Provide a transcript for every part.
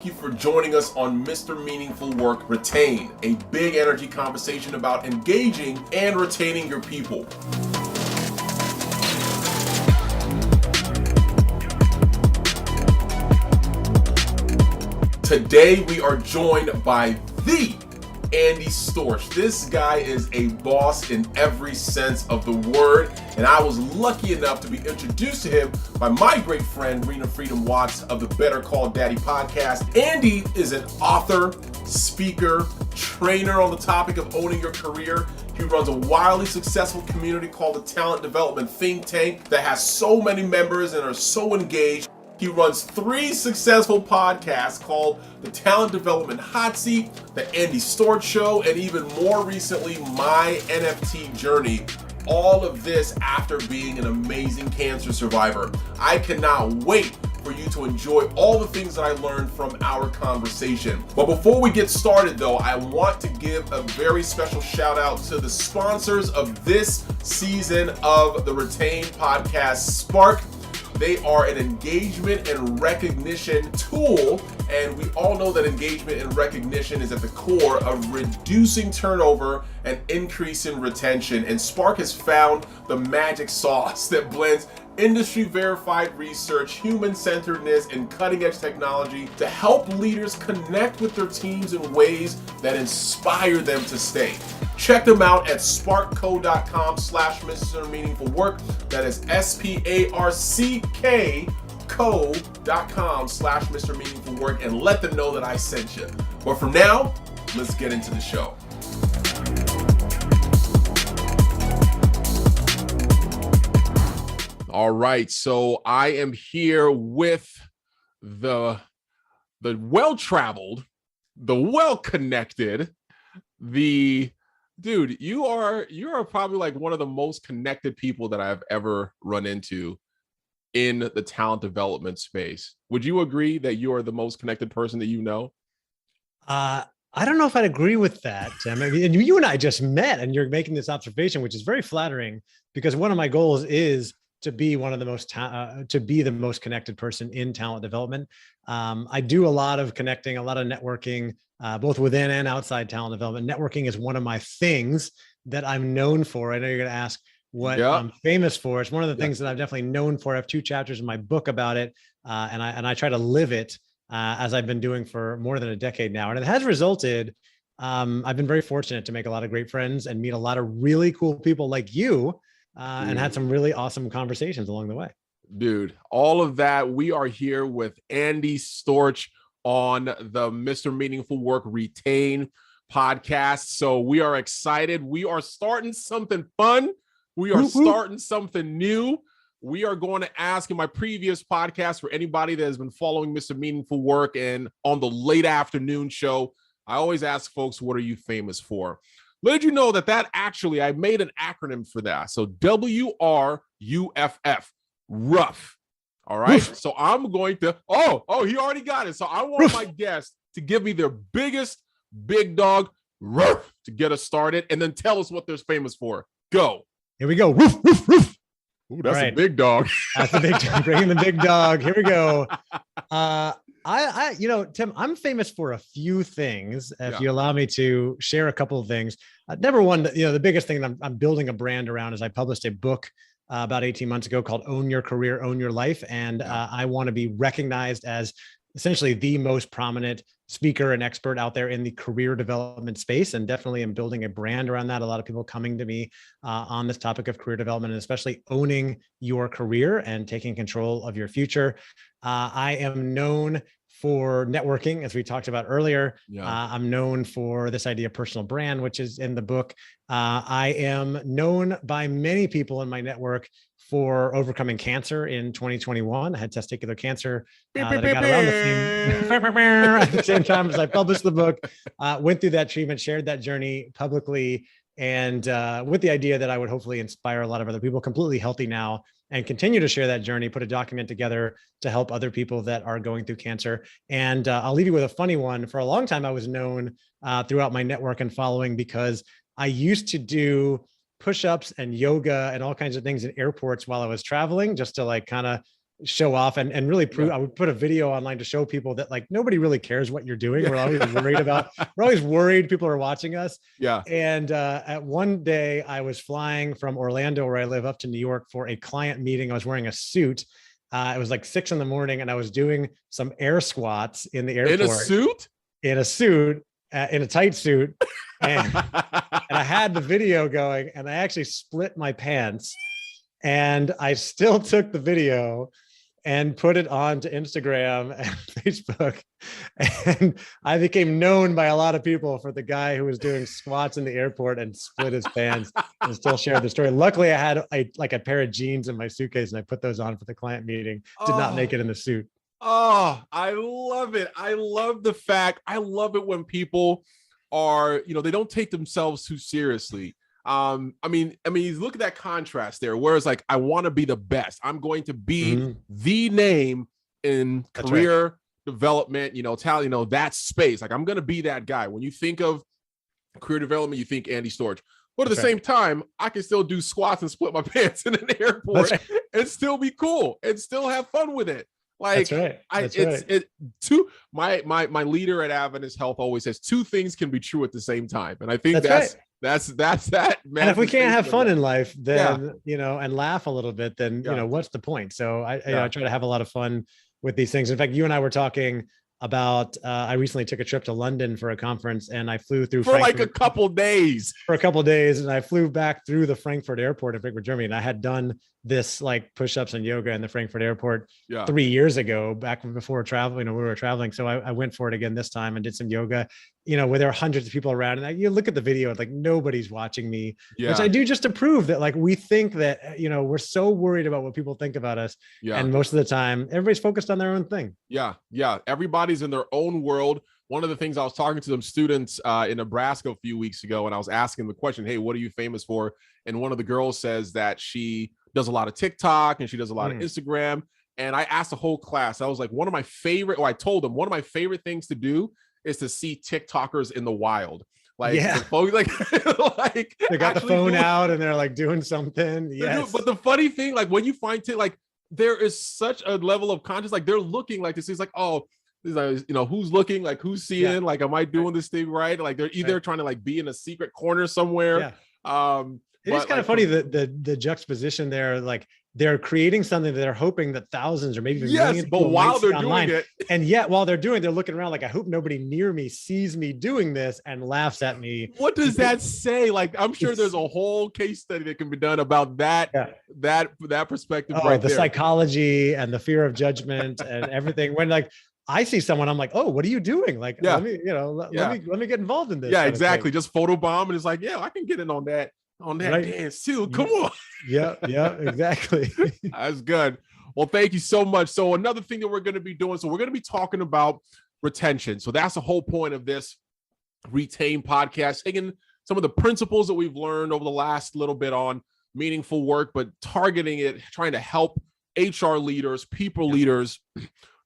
Thank you for joining us on Mr. Meaningful Work Retain, a big energy conversation about engaging and retaining your people. Today we are joined by the Andy Storch. This guy is a boss in every sense of the word, and I was lucky enough to be introduced to him by my great friend Reena Friedman Watts of the Better Call Daddy podcast. Andy is an author, speaker, trainer on the topic of owning your career. He runs a wildly successful community called the Talent Development Think Tank that has so many members and are so engaged. He runs 3 successful podcasts called the Talent Development Hot Seat, the Andy Storch Show, and even more recently, My NFT Journey. All of this after being an amazing cancer survivor. I cannot wait for you to enjoy all the things that I learned from our conversation. But before we get started though, I want to give a very special shout out to the sponsors of this season of the Retain podcast, Spark. They are an engagement and recognition tool, and we all know that engagement and recognition is at the core of reducing turnover and increasing retention. And Spark has found the magic sauce that blends industry-verified research, human-centeredness, and cutting-edge technology to help leaders connect with their teams in ways that inspire them to stay. Check them out at sparkco.com/Mr. Meaningful Work. That is SPARCK co.com/Mr. Meaningful Work, and let them know that I sent you. But for now, let's get into the show. All right, so I am here with the well-traveled, the well-connected, dude, you are probably like one of the most connected people that I've ever run into in the talent development space. Would you agree that you are the most connected person that you know? I don't know if I'd agree with that, Tim. I mean, you and I just met, and you're making this observation, which is very flattering, because one of my goals is to be one of the most to be the most connected person in talent development. I do a lot of connecting, a lot of networking, both within and outside talent development. Networking is one of my things that I'm known for. I know you're going to ask what I'm famous for. It's one of the things that I'm definitely known for. I have 2 chapters in my book about it, and I try to live it as I've been doing for more than a decade now, and it has resulted. I've been very fortunate to make a lot of great friends and meet a lot of really cool people like you. And had some really awesome conversations along the way. Dude, all of that. We are here with Andy Storch on the Mr. Meaningful Work Retain podcast. So we are excited. We are starting something fun. We are starting something new. We are going to ask, in my previous podcast, for anybody that has been following Mr. Meaningful Work and on the late afternoon show, I always ask folks, what are you famous for? Let you know that actually, I made an acronym for that. So WRUFF, rough. All right. So I'm going to, he already got it. So I want my guests to give me their biggest big dog rough to get us started, and then tell us what they're famous for. Go. Here we go. Roof, roof, roof. Ooh, that's a big dog. That's a big dog. Bringing the big dog. Here we go. Tim, I'm famous for a few things. If you allow me to share a couple of things. Number one, the biggest thing that I'm building a brand around is I published a book about 18 months ago called Own Your Career, Own Your Life. And I want to be recognized as essentially the most prominent speaker and expert out there in the career development space. And definitely am building a brand around that. A lot of people coming to me on this topic of career development, and especially owning your career and taking control of your future. I am known for networking, as we talked about earlier. I'm known for this idea of personal brand, which is in the book. I am known by many people in my network for overcoming cancer in 2021. I had testicular cancer that I got around at the same time as I published the book, went through that treatment, shared that journey publicly, and with the idea that I would hopefully inspire a lot of other people, completely healthy now, and continue to share that journey, put a document together to help other people that are going through cancer. And I'll leave you with a funny one. For a long time, I was known throughout my network and following because I used to do push-ups and yoga and all kinds of things in airports while I was traveling, just to like kind of show off and really prove. I would put a video online to show people that like nobody really cares what you're doing. We're always worried people are watching us. Yeah. And at one day I was flying from Orlando, where I live, up to New York for a client meeting. I was wearing a suit. It was like 6 a.m, and I was doing some air squats in the airport. In a suit? In a suit, in a tight suit. And I had the video going, and I actually split my pants, and I still took the video and put it onto Instagram and Facebook. And I became known by a lot of people for the guy who was doing squats in the airport and split his pants, and still shared the story. Luckily, I had a pair of jeans in my suitcase, and I put those on for the client meeting. Did not make it in the suit. Oh, I love it. I love it when people are, they don't take themselves too seriously. I mean, you look at that contrast there, whereas like, I want to be the best. I'm going to be the name in career development, talent, that space. Like, I'm going to be that guy. When you think of career development, you think Andy Storch. But at the same time, I can still do squats and split my pants in an airport and still be cool and still have fun with it. Like, my leader at Adventist Health always says 2 things can be true at the same time. And I think that's that, man. And if we can't have fun in life, then, and laugh a little bit, then, what's the point? So I try to have a lot of fun with these things. In fact, you and I were talking about, I recently took a trip to London for a conference, and I flew through for like a couple days, and I flew back through the Frankfurt airport in Frankfurt, Germany. And I had done this like push-ups and yoga in the Frankfurt airport 3 years ago, back before traveling, we were traveling. So I went for it again this time and did some yoga, where there are hundreds of people around, and you look at the video, like nobody's watching me, which I do just to prove that like, we think that, we're so worried about what people think about us. And most of the time everybody's focused on their own thing. Yeah. Everybody's in their own world. One of the things, I was talking to some students in Nebraska a few weeks ago, and I was asking the question, hey, what are you famous for? And one of the girls says that she does a lot of TikTok and she does a lot of Instagram. And I asked the whole class, I was like, I told them one of my favorite things to do is to see TikTokers in the wild. Like, like they got the phone out and they're like doing something. Yes. But the funny thing, like when you find there is such a level of conscious, like they're looking like this is like, oh, this is, who's looking, like who's seeing, like, am I doing this thing right? Like they're either trying to like be in a secret corner somewhere. It is kind of funny that the juxtaposition there, like they're creating something that they're hoping that thousands or maybe even millions of people while they're online, doing it, and yet while they're doing, they're looking around like, I hope nobody near me sees me doing this and laughs at me. What does that say? Like, I'm sure there's a whole case study that can be done about that perspective. The psychology and the fear of judgment and everything. When like I see someone, I'm like, oh, what are you doing? Like, let me get involved in this. Yeah, exactly. Just photobomb, and it's like, I can get in on that dance too. Come on. Yeah, exactly. That's good. Well, thank you so much. So another thing that we're going to be doing, so we're going to be talking about retention. So that's the whole point of this Retain podcast, taking some of the principles that we've learned over the last little bit on meaningful work, but targeting it, trying to help HR leaders, people leaders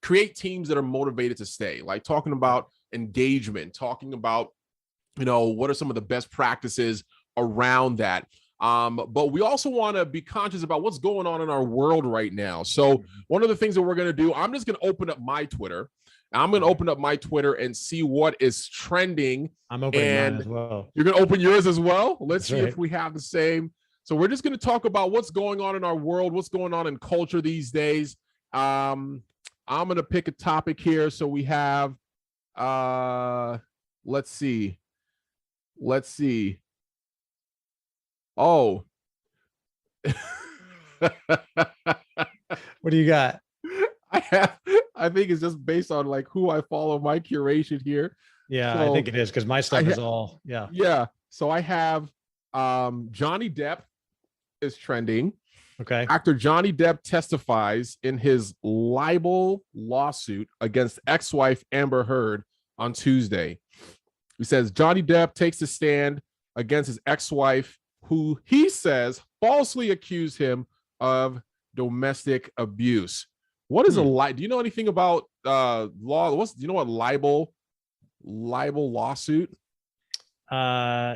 create teams that are motivated to stay, like talking about engagement, talking about, what are some of the best practices around that. But we also want to be conscious about what's going on in our world right now. So one of the things that we're going to do, I'm just going to open up my Twitter. I'm going to open up my Twitter and see what is trending. I'm opening mine as well. You're going to open yours as well? Let's see if we have the same. So we're just going to talk about what's going on in our world, what's going on in culture these days. I'm going to pick a topic here. So we have, let's see. Oh. What do you got? I think it's just based on like who I follow, my curation here. Yeah, so, I think it is because my stuff is all, Yeah. So I have Johnny Depp is trending. Okay. Actor Johnny Depp testifies in his libel lawsuit against ex-wife Amber Heard on Tuesday. He says Johnny Depp takes a stand against his ex-wife, who he says falsely accused him of domestic abuse. What is a lie? Do you know anything about law? Do you know what libel lawsuit?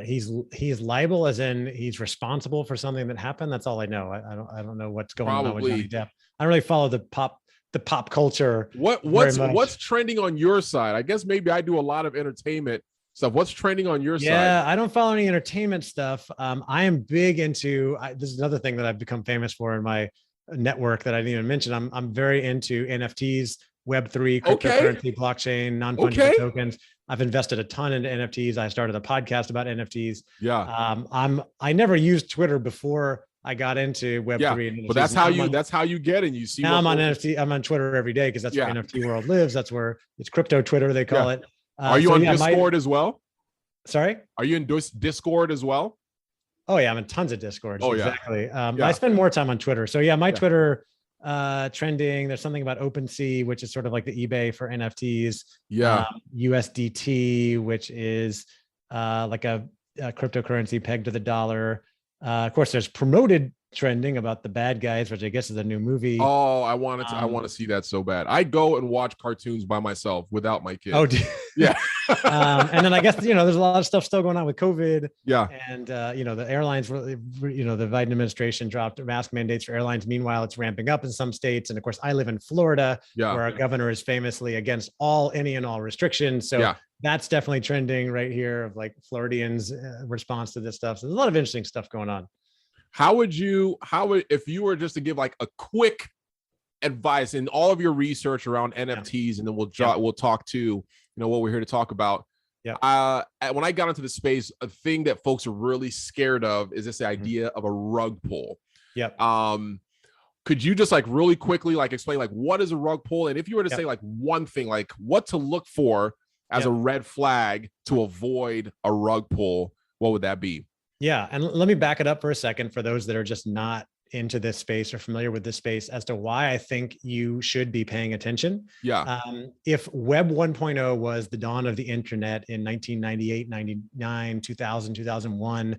He's liable as in he's responsible for something that happened. That's all I know. I don't know what's going on with Johnny Depp. I don't really follow the pop culture. What's trending on your side? I guess maybe I do a lot of entertainment stuff. What's trending on your side? Yeah, I don't follow any entertainment stuff. I am big into. This is another thing that I've become famous for in my network that I didn't even mention. I'm very into NFTs, Web3, cryptocurrency, blockchain, non-fungible tokens. I've invested a ton into NFTs. I started a podcast about NFTs. Yeah. I never used Twitter before I got into Web3 and NFTs. But that's how you get in. You see, now I'm on NFT. I'm on Twitter every day because that's where NFT world lives. That's where it's crypto Twitter, they call it. Are you on Discord as well? Sorry? Are you in Discord as well? Oh yeah, I'm in tons of Discords. Oh, exactly. I spend more time on Twitter. So yeah, my Twitter trending. There's something about OpenSea, which is sort of like the eBay for NFTs. USDT, which is like a cryptocurrency pegged to the dollar. Of course, there's promoted trending about the bad guys, which I guess is a new movie. Oh, I want to see that so bad. I go and watch cartoons by myself without my kids. Oh, yeah. And then I guess, there's a lot of stuff still going on with COVID. Yeah. And, the airlines, the Biden administration dropped mask mandates for airlines. Meanwhile, it's ramping up in some states. And of course, I live in Florida, where our governor is famously against any and all restrictions. So that's definitely trending right here of like Floridians' response to this stuff. So there's a lot of interesting stuff going on. If you were just to give like a quick advice in all of your research around NFTs, and then we'll talk to, what we're here to talk about. Yeah. When I got into the space, a thing that folks are really scared of is this idea of a rug pull. Yep. Could you just like really quickly like explain like what is a rug pull? And if you were to say like one thing, like what to look for as a red flag to avoid a rug pull, what would that be? Yeah. And let me back it up for a second for those that are just not into this space or familiar with this space as to why I think you should be paying attention. Yeah. If Web 1.0 was the dawn of the internet in 1998, 99, 2000, 2001,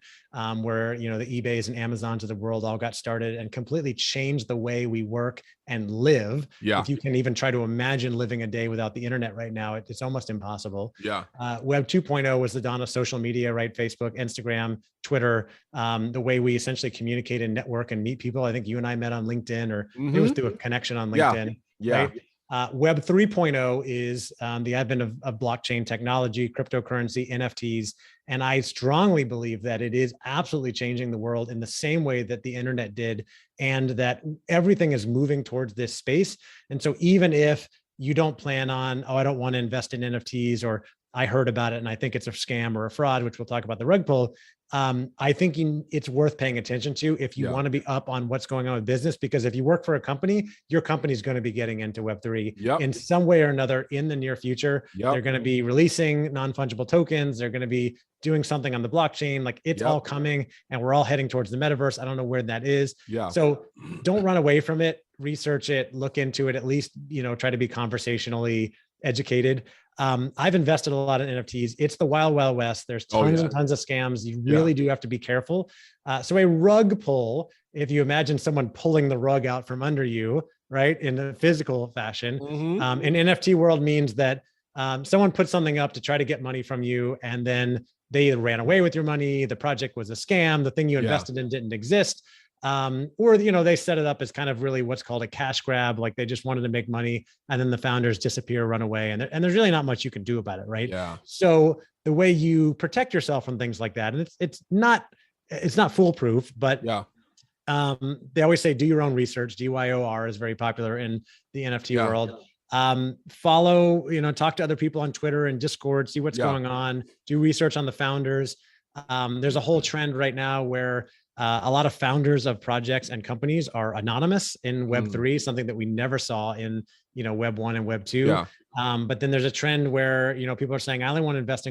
where, the eBays and Amazons of the world all got started and completely changed the way we work and live. Yeah. If you can even try to imagine living a day without the internet right now, it's almost impossible. Yeah. Web 2.0 was the dawn of social media, right? Facebook, Instagram, Twitter, the way we essentially communicate and network and meet people. I think you and I met on LinkedIn, or it was through a connection on LinkedIn. Yeah. Right? Web 3.0 is the advent of blockchain technology, cryptocurrency, NFTs. And I strongly believe that it is absolutely changing the world in the same way that the internet did, and that everything is moving towards this space. And so even if you don't plan on, I don't want to invest in NFTs, or I heard about it and I think it's a scam or a fraud, which we'll talk about the rug pull. I think it's worth paying attention to if you want to be up on what's going on with business, because if you work for a company, your company is going to be getting into Web3 in some way or another in the near future. They're going to be releasing non-fungible tokens. They're going to be doing something on the blockchain. Like it's all coming, and we're all heading towards the metaverse. I don't know where that is. So don't run away from it. Research it, look into it, at least, try to be conversationally educated. I've invested a lot in NFTs. It's the wild, wild west. There's tons and tons of scams. You really do have to be careful. So a rug pull, if you imagine someone pulling the rug out from under you, right, in a physical fashion, in NFT world means that someone put something up to try to get money from you, and then they ran away with your money. The project was a scam. The thing you invested in didn't exist. Or, they set it up as kind of really what's called a cash grab. Like they just wanted to make money, and then the founders disappear, run away. And there's really not much you can do about it. Right. Yeah. So the way you protect yourself from things like that, and it's not foolproof, but they always say, do your own research. DYOR is very popular in the NFT world. Follow, talk to other people on Twitter and Discord, see what's going on, do research on the founders. There's a whole trend right now where a lot of founders of projects and companies are anonymous in Web3, something that we never saw in, Web 1 and Web 2. But then there's a trend where, people are saying, I only want to invest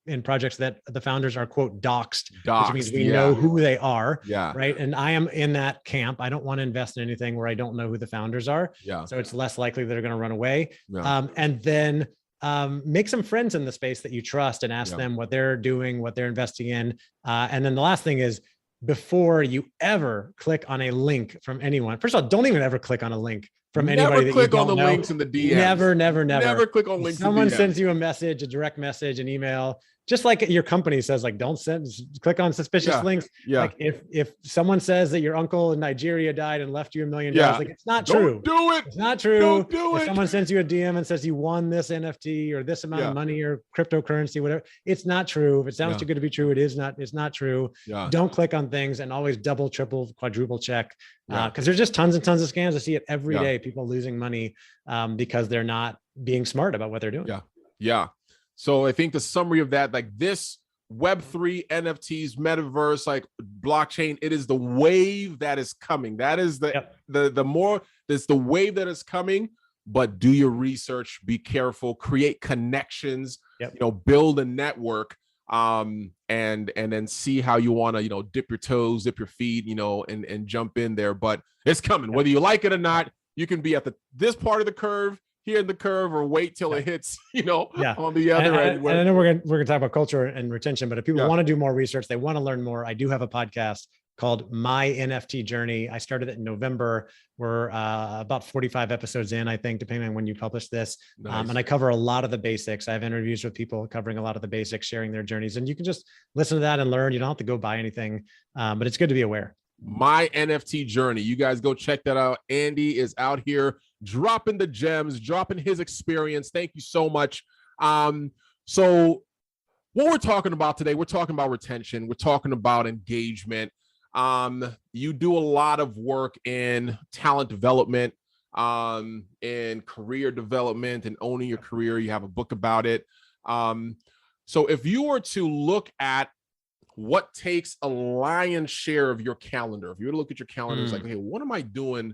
in projects that the founders are, quote, doxed, which means we know who they are. Right. And I am in that camp. I don't want to invest in anything where I don't know who the founders are. So it's less likely that they're going to run away. And then make some friends in the space that you trust and ask them what they're doing, what they're investing in. And then the last thing is, before you ever click on a link from anyone, first of all, don't even ever click on a link from anybody Never that click you on don't the know. links in the DMs. Never click on links. Someone in DMs. sends you a message, a direct message, an email, just like your company says, like, don't click on suspicious links. Yeah. Like if someone says that your uncle in Nigeria died and left you $1 million, like, it's not Don't true. do it. It's not true. Don't do if it. someone sends you a DM and says you won this NFT or this amount of money or cryptocurrency, whatever, it's not true. If it sounds too good to be true, it's not true. Don't click on things, and always double, triple, quadruple check. Because there's just tons and tons of scams. I see it every day. People losing money because they're not being smart about what they're doing. Yeah. So I think the summary of that, like this Web3, NFTs, metaverse, like blockchain, it is the wave that is coming. That is it's the wave that is coming. But do your research, be careful, create connections, build a network, and then see how you want to, dip your toes, dip your feet, and jump in there. But it's coming, whether you like it or not. You can be at this part of the curve, here in the curve, or wait till it hits, on the other end. And I know we're gonna talk about culture and retention, but if people want to do more research, they want to learn more, I do have a podcast called My NFT Journey. I started it in November. We're about 45 episodes in, I think, depending on when you publish this. Nice. And I cover a lot of the basics. I have interviews with people covering a lot of the basics, sharing their journeys, and you can just listen to that and learn. You don't have to go buy anything, but it's good to be aware. My NFT Journey. You guys go check that out. Andy is out here dropping the gems, dropping his experience. Thank you so much. So what we're talking about today, we're talking about retention. We're talking about engagement. You do a lot of work in talent development, in career development, and owning your career. You have a book about it. So if you were to look at what takes a lion's share of your calendar, if you were to look at your calendar, it's like, okay, what am I doing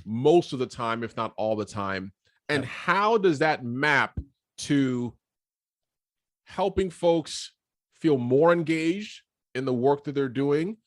most of the time, if not all the time? And how does that map to helping folks feel more engaged in the work that they're doing,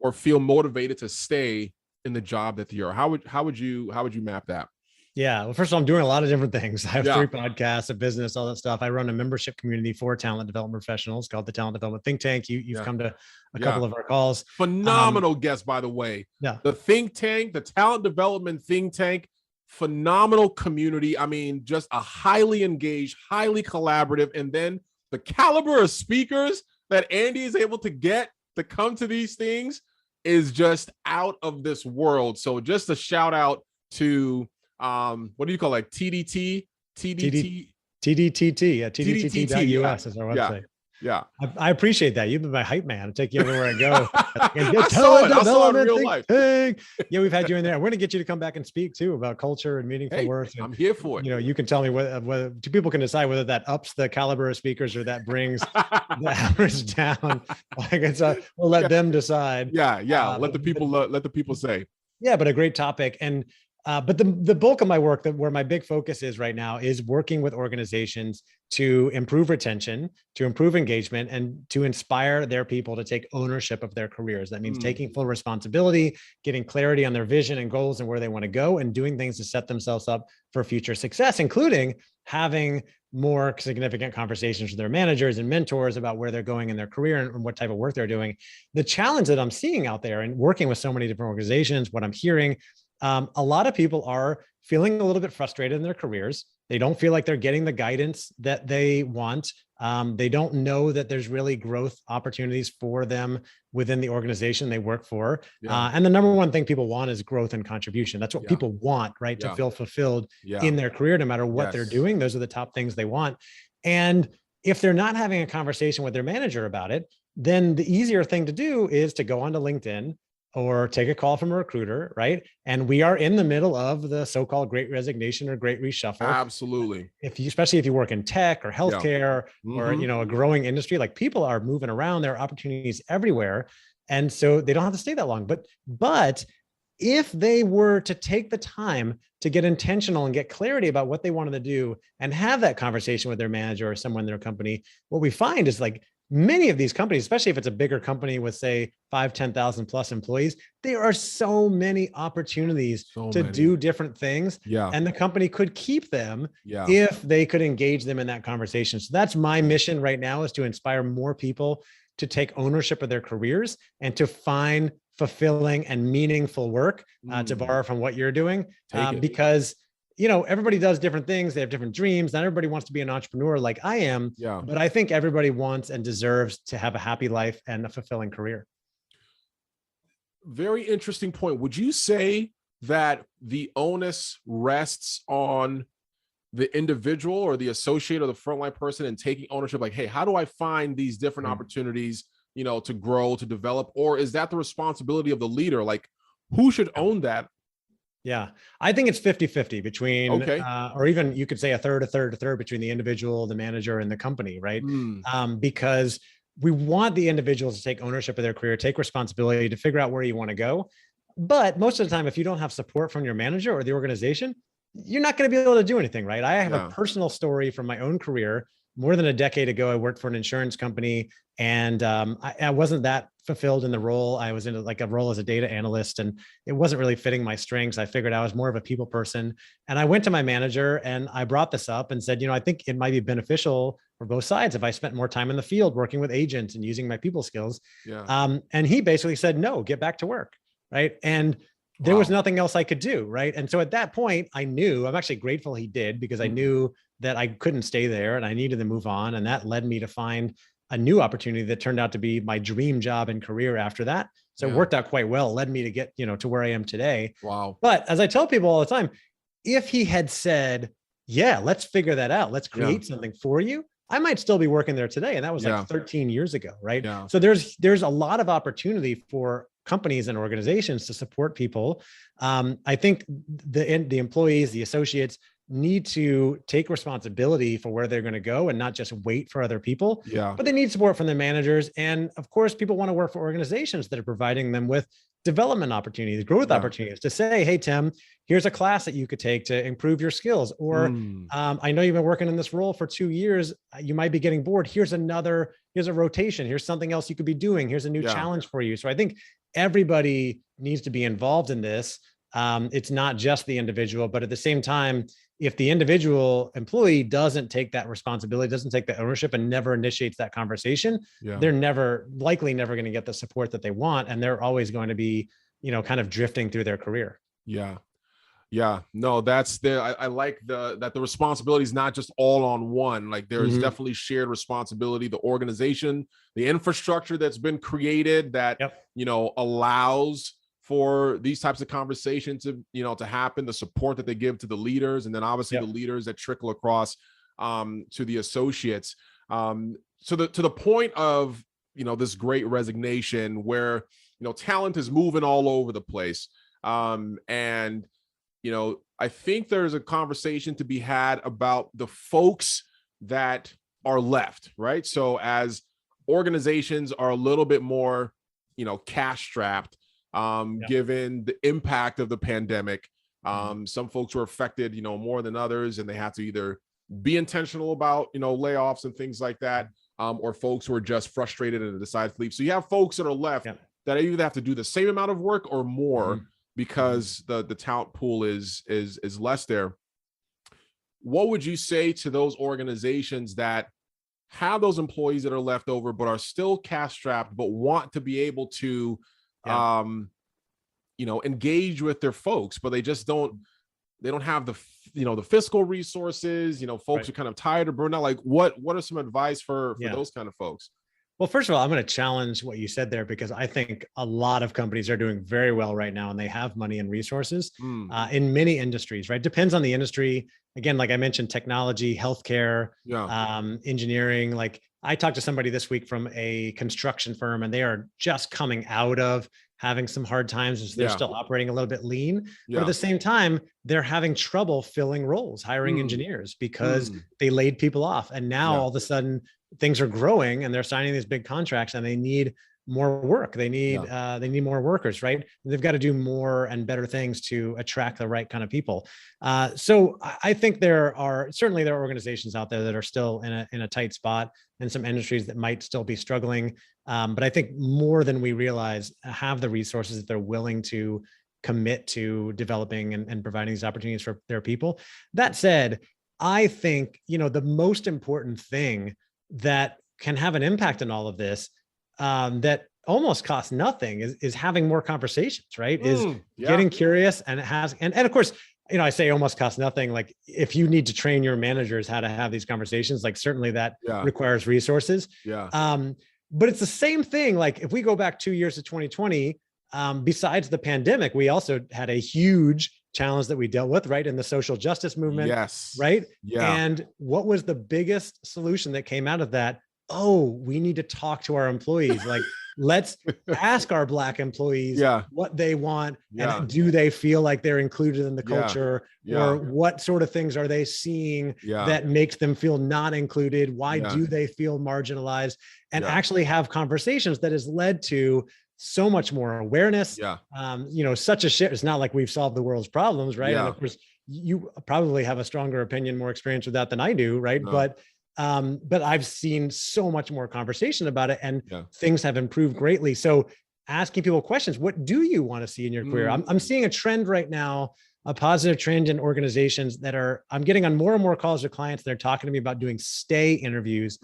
or feel motivated to stay in the job that they are? How would you map that? Yeah. Well, first of all, I'm doing a lot of different things. I have 3 podcasts, a business, all that stuff. I run a membership community for talent development professionals called the Talent Development Think Tank. You've come to a couple of our calls. Phenomenal guest, by the way. Yeah. The Think Tank, the Talent Development Think Tank, phenomenal community. I mean, just a highly engaged, highly collaborative, and then the caliber of speakers that Andy is able to get to come to these things is just out of this world. So just a shout out to what do you call it? TDT? TDT? TDTT. Yeah, TDTT.us is our website. Yeah. I appreciate that. You've been my hype man. I take you everywhere I go. I saw it in real life. Yeah, we've had you in there. We're going to get you to come back and speak too about culture and meaningful work. And, I'm here for it. You can tell me whether people can decide whether that ups the caliber of speakers or that brings the average down. We'll let them decide. Yeah. Let the people say. Yeah, but a great topic. And but the bulk of my work, where my big focus is right now, is working with organizations to improve retention, to improve engagement, and to inspire their people to take ownership of their careers. That means taking full responsibility, getting clarity on their vision and goals and where they want to go, and doing things to set themselves up for future success, including having more significant conversations with their managers and mentors about where they're going in their career and what type of work they're doing. The challenge that I'm seeing out there and working with so many different organizations, what I'm hearing, a lot of people are feeling a little bit frustrated in their careers. They don't feel like they're getting the guidance that they want. They don't know that there's really growth opportunities for them within the organization they work for. And the number one thing people want is growth and contribution. That's what people want, right? To feel fulfilled in their career, no matter what they're doing. Those are the top things they want. And if they're not having a conversation with their manager about it, then the easier thing to do is to go onto LinkedIn or take a call from a recruiter, right? And we are in the middle of the so-called great resignation or great reshuffle. Absolutely. Especially if you work in tech or healthcare or, a growing industry, like people are moving around, there are opportunities everywhere. And so they don't have to stay that long. But if they were to take the time to get intentional and get clarity about what they wanted to do and have that conversation with their manager or someone in their company, what we find is like, many of these companies, especially if it's a bigger company with say 5, 10,000 plus employees, there are so many opportunities to do different things. And the company could keep them if they could engage them in that conversation. So that's my mission right now, is to inspire more people to take ownership of their careers and to find fulfilling and meaningful work, to borrow from what you're doing, because everybody does different things. They have different dreams. Not everybody wants to be an entrepreneur like I am, but I think everybody wants and deserves to have a happy life and a fulfilling career. Very interesting point. Would you say that the onus rests on the individual or the associate or the frontline person in taking ownership? Like, hey, how do I find these different opportunities, to grow, to develop? Or is that the responsibility of the leader? Like, who should own that? Yeah, I think it's 50-50 between, or even you could say a third between the individual, the manager, and the company, right? Because we want the individuals to take ownership of their career, take responsibility to figure out where you want to go. But most of the time, if you don't have support from your manager or the organization, you're not going to be able to do anything, right? I have a personal story from my own career. More than a decade ago, I worked for an insurance company, and I wasn't that fulfilled in the role. I was in a role as a data analyst, and it wasn't really fitting my strengths. I figured I was more of a people person. And I went to my manager and I brought this up and said, I think it might be beneficial for both sides if I spent more time in the field working with agents and using my people skills. And he basically said, no, get back to work. Right. And there was nothing else I could do. Right. And so at that point, I'm actually grateful he did, because I knew that I couldn't stay there and I needed to move on. And that led me to find a new opportunity that turned out to be my dream job and career after that. So it worked out quite well, led me to get, to where I am today. Wow. But as I tell people all the time, if he had said, yeah, let's figure that out, let's create something for you, I might still be working there today. And that was like 13 years ago. Right. So there's a lot of opportunity for companies and organizations to support people. I think the employees, the associates, need to take responsibility for where they're going to go and not just wait for other people. But they need support from their managers. And of course, people want to work for organizations that are providing them with development opportunities, growth opportunities, to say, hey, Tim, here's a class that you could take to improve your skills. Or I know you've been working in this role for 2 years. You might be getting bored. Here's a rotation. Here's something else you could be doing. Here's a new challenge for you. So I think everybody needs to be involved in this. It's not just the individual, but at the same time, if the individual employee doesn't take that responsibility, doesn't take the ownership, and never initiates that conversation, they're likely never going to get the support that they want. And they're always going to be, kind of drifting through their career. No, I like that the responsibility is not just all on one. Like, there's definitely shared responsibility. The organization, the infrastructure that's been created that, allows for these types of conversations to happen, the support that they give to the leaders, and then obviously the leaders that trickle across to the associates. So to the point of, this great resignation where, talent is moving all over the place. And, I think there's a conversation to be had about the folks that are left, right? So as organizations are a little bit more, cash strapped, given the impact of the pandemic, some folks were affected, more than others, and they have to either be intentional about, layoffs and things like that, or folks who are just frustrated and decide to leave. So you have folks that are left that either have to do the same amount of work or more because the talent pool is less there. What would you say to those organizations that have those employees that are left over but are still cash strapped but want to be able to engage with their folks, but they just don't have the fiscal resources, folks are kind of tired or burned out? Like, what are some advice for those kind of folks? Well, first of all, I'm going to challenge what you said there, because I think a lot of companies are doing very well right now, and they have money and resources in many industries, right? Depends on the industry. Again, like I mentioned, technology, healthcare, engineering. Like, I talked to somebody this week from a construction firm, and they are just coming out of having some hard times, and so they're still operating a little bit lean. But at the same time, they're having trouble filling roles, hiring engineers, because they laid people off. And now all of a sudden things are growing and they're signing these big contracts, and they need more work. They need more workers, right? They've got to do more and better things to attract the right kind of people. So I think there are organizations out there that are still in a tight spot, and some industries that might still be struggling. But I think more than we realize have the resources that they're willing to commit to developing and providing these opportunities for their people. That said, I think, the most important thing that can have an impact on all of this, that almost costs nothing is having more conversations, right? Is Yeah. getting curious, and and of course, I say almost costs nothing. Like if you need to train your managers how to have these conversations, like certainly that Yeah. requires resources. Yeah. But it's the same thing. Like if we go back 2 years to 2020, besides the pandemic, we also had a huge challenge that we dealt with, right? In the social justice movement. Yes. Right. Yeah. And what was the biggest solution that came out of that? Oh, we need to talk to our employees. Like, let's ask our Black employees what they want, and do they feel like they're included in the culture, or what sort of things are they seeing that makes them feel not included? Why do they feel marginalized? And actually have conversations that has led to so much more awareness. Such a shift. It's not like we've solved the world's problems, right? And of course, you probably have a stronger opinion, more experience with that than I do, right? But I've seen so much more conversation about it, and things have improved greatly. So asking people questions, what do you want to see in your career? I'm seeing a trend right now, a positive trend in organizations I'm getting on more and more calls with clients. They're talking to me about doing stay interviews,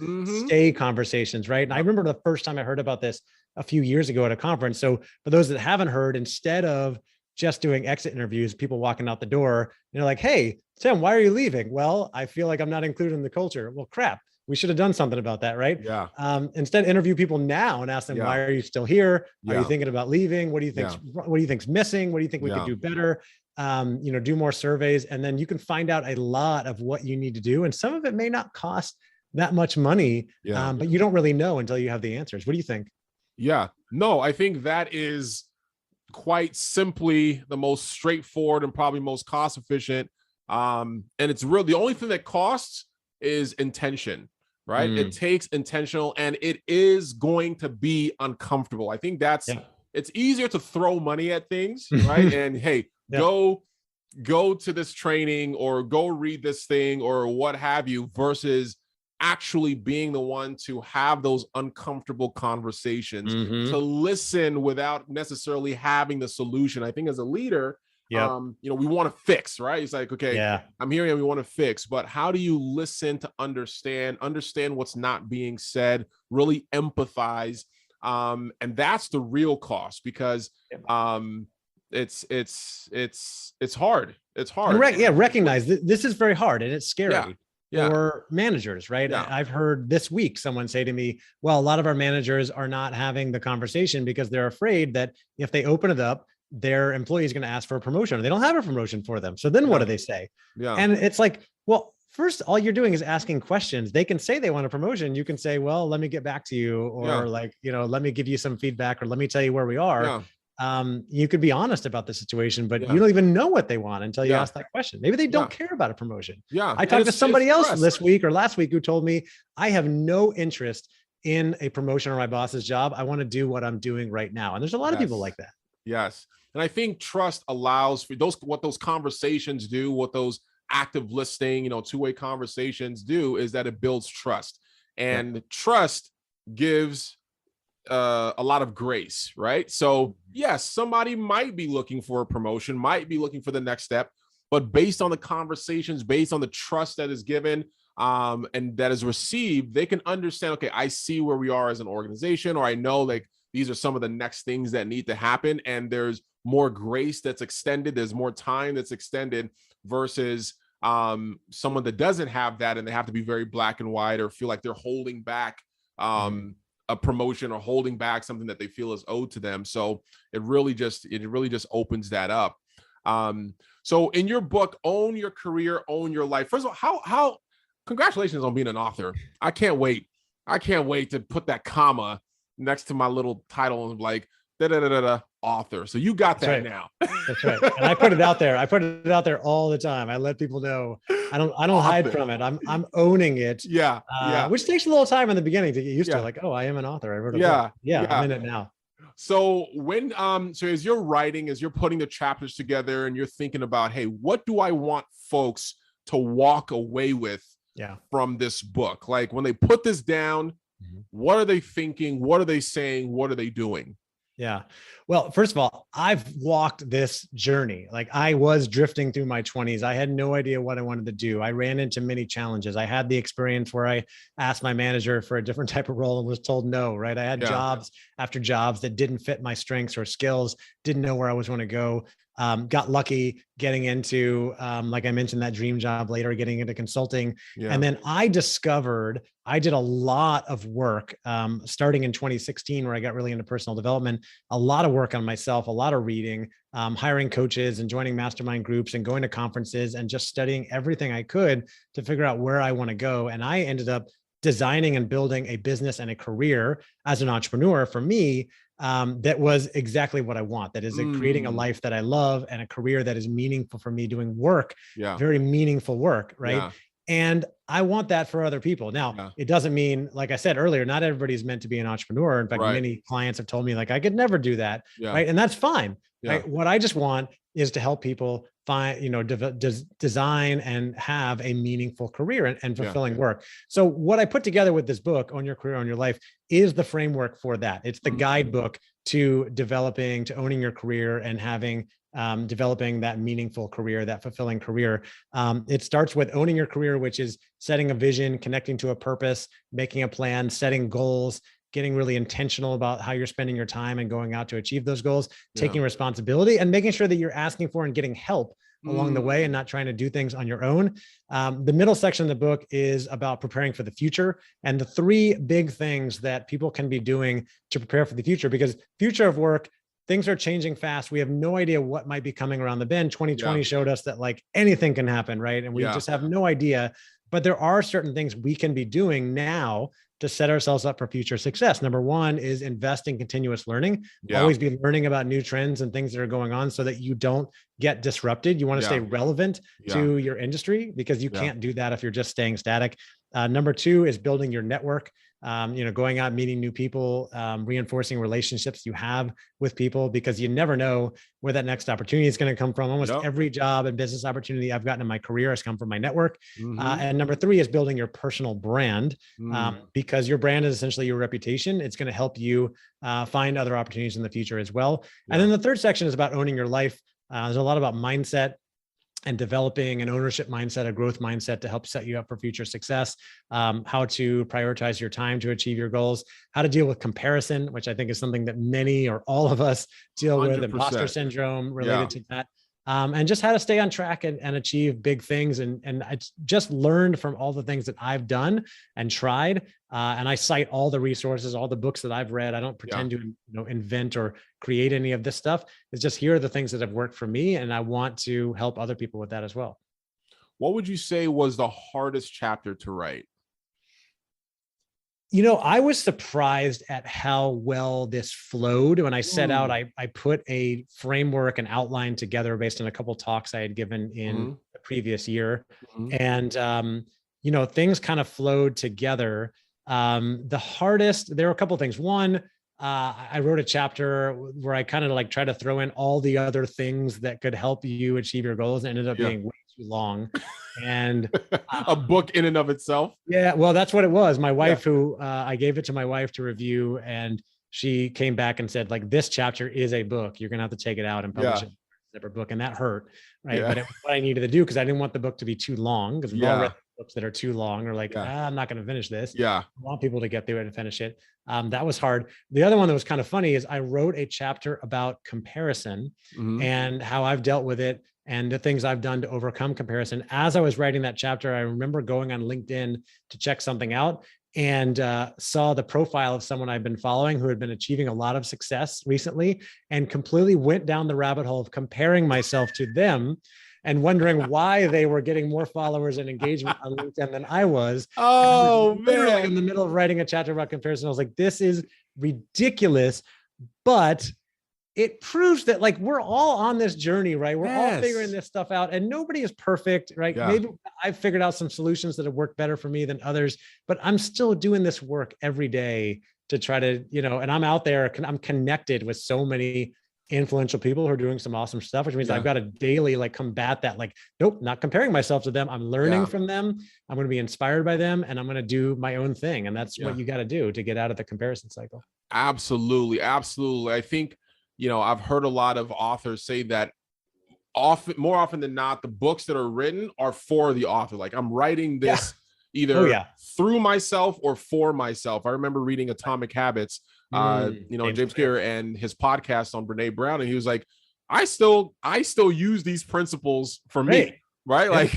stay conversations, right? And I remember the first time I heard about this a few years ago at a conference. So for those that haven't heard, instead of just doing exit interviews, people walking out the door, like, hey, Tim, why are you leaving? Well, I feel like I'm not included in the culture. Well, crap. We should have done something about that, right? Instead, interview people now and ask them, why are you still here? Are you thinking about leaving? What do you think? What do you think's missing? What do you think we could do better? Do more surveys, and then you can find out a lot of what you need to do. And some of it may not cost that much money, but you don't really know until you have the answers. What do you think? Yeah, no, I think that is quite simply the most straightforward and probably most cost efficient. And it's real. The only thing that costs is intention, right? It takes intentional, and it is going to be uncomfortable. I think it's easier to throw money at things, right? And hey, go to this training or go read this thing or what have you, versus actually being the one to have those uncomfortable conversations, to listen without necessarily having the solution. I think as a leader, we want to fix, right? It's like, okay, I'm hearing we want to fix, but how do you listen to understand what's not being said, really empathize? And that's the real cost, because it's hard. It's hard. Recognize this is very hard, and it's scary. For managers, right? I've heard this week someone say to me, well, a lot of our managers are not having the conversation because they're afraid that if they open it up, their employee is going to ask for a promotion. They don't have a promotion for them. So then what do they say? And it's like, well, first, all you're doing is asking questions. They can say they want a promotion. You can say, well, let me get back to you, or let me give you some feedback, or let me tell you where we are. You could be honest about the situation, but you don't even know what they want until you ask that question. Maybe they don't care about a promotion. I talked to somebody else this week or last week who told me, I have no interest in a promotion or my boss's job. I want to do what I'm doing right now. And there's a lot of people like that. Yes. And I think trust allows for what those conversations do, what those active listening, two-way conversations do, is that it builds trust, and trust gives a lot of grace, right? So yes, somebody might be looking for a promotion, might be looking for the next step, but based on the conversations, based on the trust that is given and that is received, they can understand, okay, I see where we are as an organization, or I know like these are some of the next things that need to happen, and there's more grace that's extended, there's more time that's extended, versus someone that doesn't have that and they have to be very black and white, or feel like they're holding back a promotion, or holding back something that they feel is owed to them. So it really just opens that up. So in your book, Own Your Career, Own Your Life. First of all, how congratulations on being an author. I can't wait to put that comma next to my little title and like author. So you got that now. That's right. And I put it out there. I put it out there all the time. I let people know. I don't hide from it. I'm owning it. Which takes a little time in the beginning to get used to. Like, oh, I am an author. I wrote a book. I'm in it now. So when so as you're writing, as you're putting the chapters together, and you're thinking about, hey, what do I want folks to walk away with from this book? Like when they put this down, what are they thinking? What are they saying? What are they doing? Yeah. Well, first of all, I've walked this journey. Like I was drifting through my 20s. I had no idea what I wanted to do. I ran into many challenges. I had the experience where I asked my manager for a different type of role and was told no, right? I had Yeah. jobs after jobs that didn't fit my strengths or skills, didn't know where I was going to go. Got lucky getting into, like I mentioned, that dream job later, getting into consulting. Yeah. And then I discovered I did a lot of work starting in 2016, where I got really into personal development, a lot of work on myself, a lot of reading, hiring coaches and joining mastermind groups and going to conferences and just studying everything I could to figure out where I want to go. And I ended up designing and building a business and a career as an entrepreneur for me that was exactly what I want. That is creating a life that I love and a career that is meaningful for me, doing work, very meaningful work, right? Yeah. And I want that for other people. Now, it doesn't mean, like I said earlier, not everybody's meant to be an entrepreneur. In fact, many clients have told me like, I could never do that. Right. And that's fine. Right? What I just want is to help people find, design and have a meaningful career and fulfilling work. So what I put together with this book, Own Your Career, Own Your Life, is the framework for that. It's the guidebook to owning your career and having developing that meaningful career, that fulfilling career. It starts with owning your career, which is setting a vision, connecting to a purpose, making a plan, setting goals, getting really intentional about how you're spending your time and going out to achieve those goals, taking responsibility and making sure that you're asking for and getting help along the way and not trying to do things on your own. The middle section of the book is about preparing for the future and the three big things that people can be doing to prepare for the future, because future of work, things are changing fast. We have no idea what might be coming around the bend. 2020 showed us that like anything can happen, right? And we just have no idea, but there are certain things we can be doing now to set ourselves up for future success. Number one is invest in continuous learning. Always be learning about new trends and things that are going on so that you don't get disrupted. You want to stay relevant to your industry, because you can't do that if you're just staying static. Number two is building your network. Going out, meeting new people, reinforcing relationships you have with people, because you never know where that next opportunity is going to come from. Almost every job and business opportunity I've gotten in my career has come from my network. And number three is building your personal brand, because your brand is essentially your reputation. It's going to help you find other opportunities in the future as well. And then the third section is about owning your life. There's a lot about mindset and developing an ownership mindset, a growth mindset to help set you up for future success, how to prioritize your time to achieve your goals, how to deal with comparison, which I think is something that many or all of us deal with, 100%. Imposter syndrome related to that. And just how to stay on track and achieve big things. And I just learned from all the things that I've done and tried. And I cite all the resources, all the books that I've read. I don't pretend to invent or create any of this stuff. It's just, here are the things that have worked for me. And I want to help other people with that as well. What would you say was the hardest chapter to write? I was surprised at how well this flowed. When I set out, I put a framework and outline together based on a couple of talks I had given in the previous year. And, things kind of flowed together. The hardest, there were a couple of things. One, I wrote a chapter where I kind of like try to throw in all the other things that could help you achieve your goals, and ended up being way too long. And a book in and of itself. Yeah, well, that's what it was. My wife, who I gave it to my wife to review, and she came back and said, like, this chapter is a book. You're going to have to take it out and publish it as a separate book. And that hurt, right? But it was what I needed to do, because I didn't want the book to be too long, because we've all read books that are too long, or like, I'm not going to finish this. I want people to get through it and finish it. That was hard. The other one that was kind of funny is I wrote a chapter about comparison and how I've dealt with it and the things I've done to overcome comparison. As I was writing that chapter, I remember going on LinkedIn to check something out, and saw the profile of someone I've been following who had been achieving a lot of success recently, and completely went down the rabbit hole of comparing myself to them and wondering why they were getting more followers and engagement on LinkedIn than I was. Oh, man. In the middle of writing a chapter about comparison, I was like, this is ridiculous. But it proves that, like, we're all on this journey, right? We're all figuring this stuff out, and nobody is perfect, right? Maybe I've figured out some solutions that have worked better for me than others, but I'm still doing this work every day to try to, and I'm out there, I'm connected with so many influential people who are doing some awesome stuff, which means Yeah. I've got to daily like combat that. Like, nope, not comparing myself to them. I'm learning from them. I'm going to be inspired by them, and I'm going to do my own thing. And that's what you got to do to get out of the comparison cycle. Absolutely. Absolutely. I think, I've heard a lot of authors say that more often than not, the books that are written are for the author. Like, I'm writing this either through myself or for myself. I remember reading Atomic Habits, James Clear and his podcast on Brene Brown. And he was like, I still use these principles for me. Right. Like,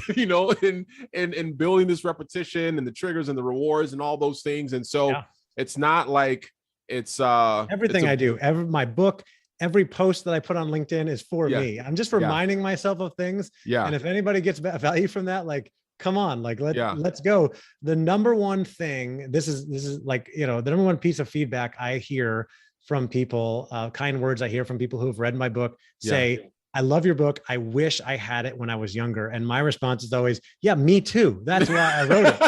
in building this repetition and the triggers and the rewards and all those things. And so it's not like it's everything I do, my book, every post that I put on LinkedIn is for me. I'm just reminding myself of things. And if anybody gets value from that, like, come on, like, let's go. The number one thing, this is like, the number one piece of feedback I hear from people, kind words I hear from people who have read my book say, I love your book. I wish I had it when I was younger. And my response is always, yeah, me too. That's why I wrote it.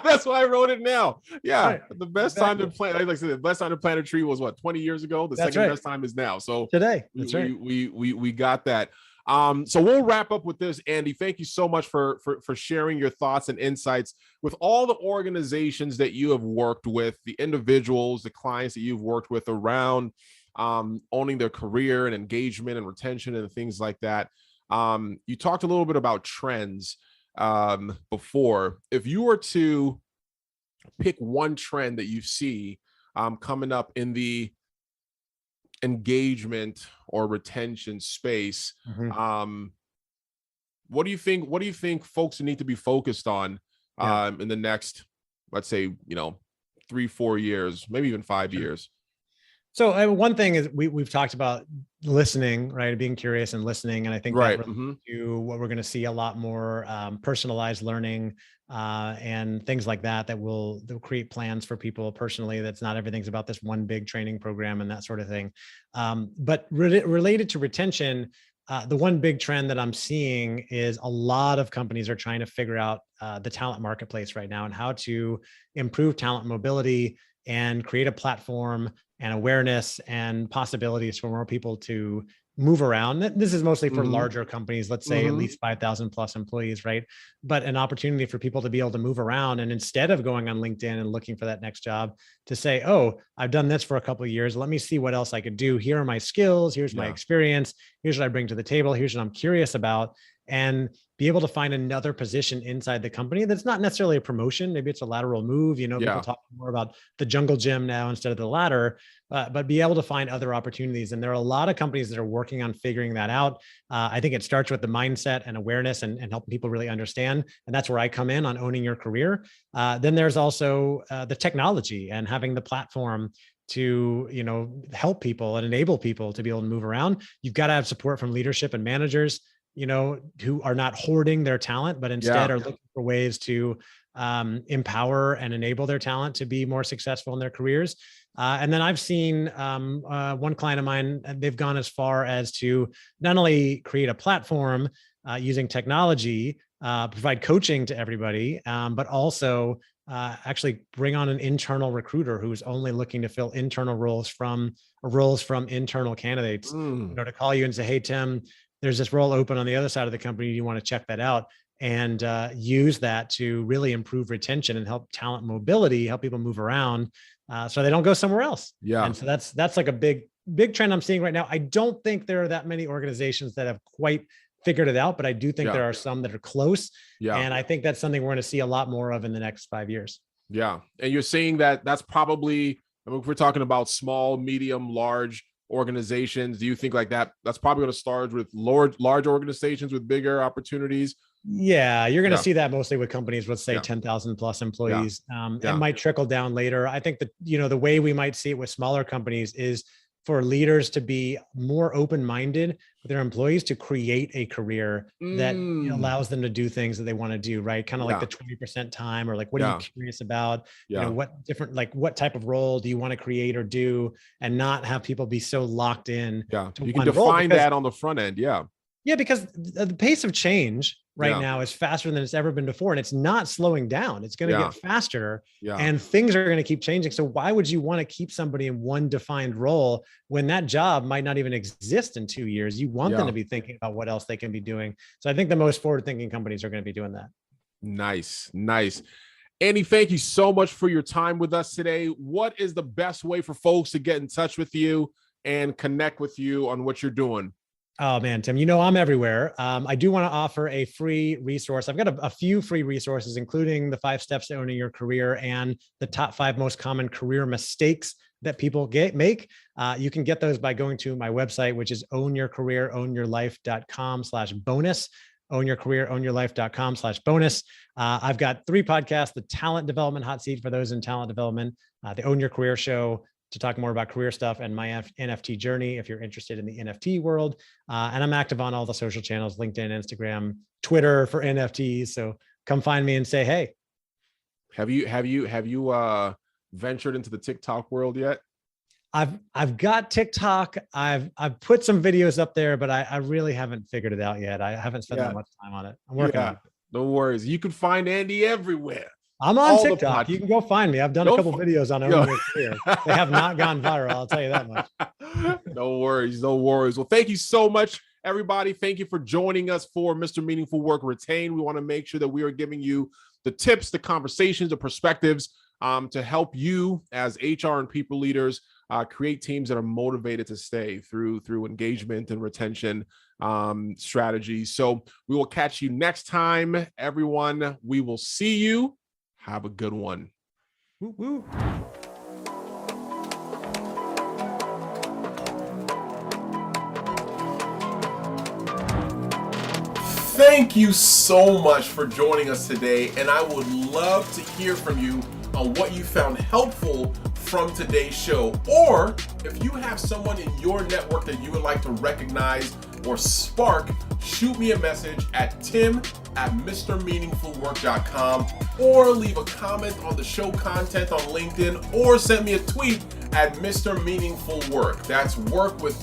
That's why I wrote it now. Yeah. Right. The best time to plant, like I said, the best time to plant a tree was what, 20 years ago? The second best time is now. So today, we got that. So we'll wrap up with this, Andy. Thank you so much for sharing your thoughts and insights with all the organizations that you have worked with, the individuals, the clients that you've worked with around owning their career and engagement and retention and things like that. You talked a little bit about trends before. If you were to pick one trend that you see coming up in the engagement or retention space, what do you think folks need to be focused on in the next, let's say, 3-4 years, maybe even 5 years? So one thing is we've talked about listening, right? Being curious and listening. And I think that relates to what we're going to see a lot more personalized learning and things like that will create plans for people personally. That's not everything's about this one big training program and that sort of thing. But related to retention, the one big trend that I'm seeing is a lot of companies are trying to figure out the talent marketplace right now and how to improve talent mobility and create a platform and awareness and possibilities for more people to move around. This is mostly for larger companies, let's say at least 5,000 plus employees, right? But an opportunity for people to be able to move around. And instead of going on LinkedIn and looking for that next job, to say, oh, I've done this for a couple of years. Let me see what else I could do. Here are my skills. Here's my experience. Here's what I bring to the table. Here's what I'm curious about. And be able to find another position inside the company that's not necessarily a promotion. Maybe it's a lateral move. People talk more about the jungle gym now instead of the ladder, but be able to find other opportunities. And there are a lot of companies that are working on figuring that out. I think it starts with the mindset and awareness and helping people really understand. And that's where I come in on owning your career. Then there's also the technology and having the platform to, help people and enable people to be able to move around. You've got to have support from leadership and managers, who are not hoarding their talent, but instead are looking for ways to empower and enable their talent to be more successful in their careers. And then I've seen one client of mine, they've gone as far as to not only create a platform using technology, provide coaching to everybody, but also actually bring on an internal recruiter who's only looking to fill internal roles from internal candidates, to call you and say, hey, Tim, there's this role open on the other side of the company. You want to check that out and use that to really improve retention and help talent mobility, help people move around so they don't go somewhere else. Yeah. And so that's like a big trend I'm seeing right now. I don't think there are that many organizations that have quite figured it out, but I do think there are some that are close. Yeah. And I think that's something we're going to see a lot more of in the next 5 years. Yeah. And you're saying that that's probably, if we're talking about small, medium, large organizations, do you think like that's probably going to start with large organizations with bigger opportunities? Yeah, you're going to see that mostly with companies with say 10,000 plus employees. It might trickle down later. I think that, the way we might see it with smaller companies is for leaders to be more open-minded with their employees to create a career that allows them to do things that they want to do, right? Kind of like the 20% time, or like, what are you curious about? What different, like what type of role do you want to create or do, and not have people be so locked in. Yeah, you can define that on the front end. Yeah, because the pace of change right now is faster than it's ever been before. And it's not slowing down. It's going to get faster and things are going to keep changing. So why would you want to keep somebody in one defined role when that job might not even exist in 2 years? You want them to be thinking about what else they can be doing. So I think the most forward-thinking companies are going to be doing that. Nice. Andy, thank you so much for your time with us today. What is the best way for folks to get in touch with you and connect with you on what you're doing? Oh man, Tim, you know, I'm everywhere. I do want to offer a free resource. I've got a few free resources, including the 5 steps to owning your career and the top 5 most common career mistakes that people make. You can get those by going to my website, which is ownyourcareerownyourlife.com/bonus. ownyourcareerownyourlife.com/bonus. I've got 3 podcasts: the Talent Development Hot Seat for those in talent development, the Own Your Career Show to talk more about career stuff, and my NFT journey if you're interested in the NFT world. And I'm active on all the social channels: LinkedIn, Instagram, Twitter for NFTs. So come find me and say hey. Have you ventured into the TikTok world yet? I've got TikTok. I've put some videos up there, but I really haven't figured it out yet. I haven't spent that much time on it. I'm working on it. No worries. You can find Andy everywhere. I'm on TikTok. You can go find me. I've done a couple videos on Owning Your Career. They have not gone viral, I'll tell you that much. No worries. Well, thank you so much, everybody. Thank you for joining us for Mr. Meaningful Work Retain. We want to make sure that we are giving you the tips, the conversations, the perspectives to help you as HR and people leaders create teams that are motivated to stay through engagement and retention strategies. So we will catch you next time, everyone. We will see you. Have a good one. Woo woo. Thank you so much for joining us today, and I would love to hear from you on what you found helpful from today's show, or if you have someone in your network that you would like to recognize or spark, shoot me a message at tim@mrmeaningfulwork.com, or leave a comment on the show content on LinkedIn, or send me a tweet at Mr. Meaningful Work. That's work with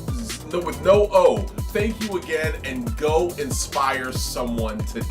no O. Thank you again, and go inspire someone today.